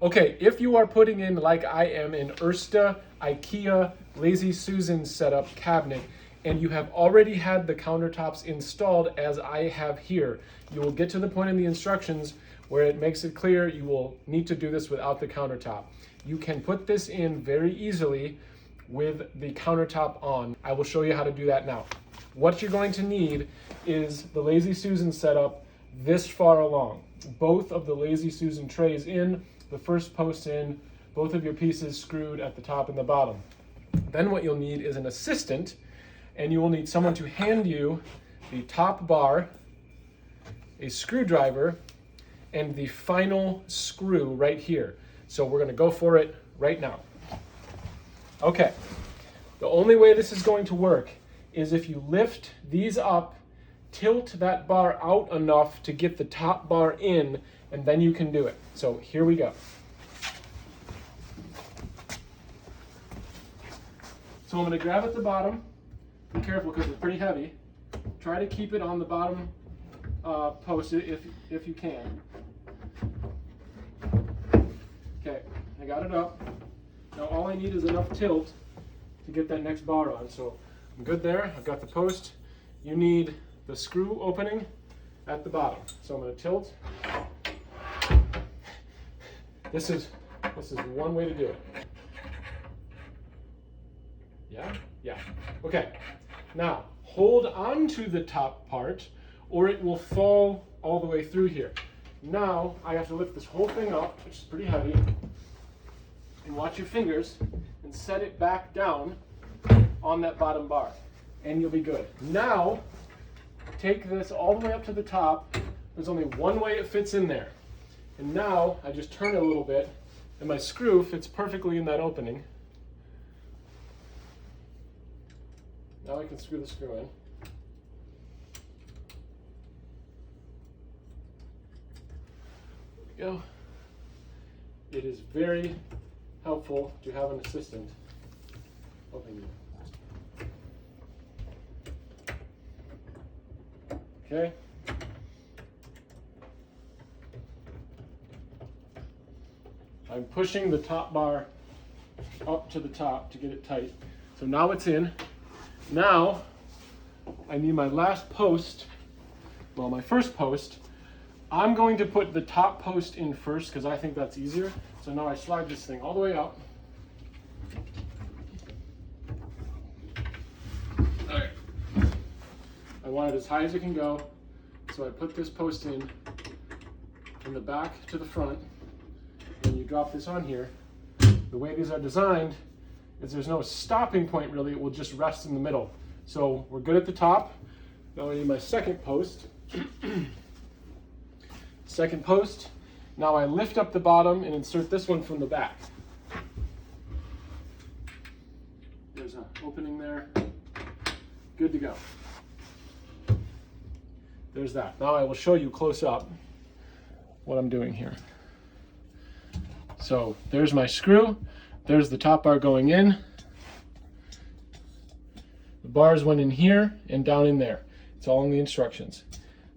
Okay, if you are putting in, like I am, an Utrusta IKEA Lazy Susan setup cabinet, and you have already had the countertops installed as I have here, you will get to the point in the instructions where it makes it clear you will need to do this without the countertop. You can put this in very easily with the countertop on. I will show you how to do that now. What you're going to need is the Lazy Susan setup this far along. Both of the Lazy Susan trays in, the first post in, both of your pieces screwed at the top and the bottom. Then what you'll need is an assistant, and you will need someone to hand you the top bar, a screwdriver, and the final screw right here. So we're going to go for it right now. Okay, the only way this is going to work is if you lift these up, tilt that bar out enough to get the top bar in, and then you can do it. So here we go. So I'm going to grab at the bottom. Be careful because it's pretty heavy. Try to keep it on the bottom post if you can. Okay, I got it up. Now all I need is enough tilt to get that next bar on. So I'm good there. I've got the post. You need the screw opening at the bottom. So I'm going to tilt. This is one way to do it. Yeah. Okay. Now hold on to the top part, or it will fall all the way through here. Now I have to lift this whole thing up, which is pretty heavy, and watch your fingers and set it back down on that bottom bar, and you'll be good. Now take this all the way up to the top. There's only one way it fits in there. And now I just turn it a little bit, and my screw fits perfectly in that opening. Now I can screw the screw in. There we go. It is very helpful to have an assistant helping you. Okay. I'm pushing the top bar up to the top to get it tight. So now it's in. Now I need my last post, well, my first post. I'm going to put the top post in first because I think that's easier. So now I slide this thing all the way up. All right. I want it as high as it can go. So I put this post in from the back to the front. When you drop this on here, the way these are designed is there's no stopping point really, it will just rest in the middle. So we're good at the top. Now I need my second post. Second post. Now I lift up the bottom and insert this one from the back. There's an opening there. Good to go. There's that. Now I will show you close up what I'm doing here. So there's my screw. There's the top bar going in. The bars went in here and down in there. It's all in the instructions.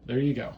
There you go.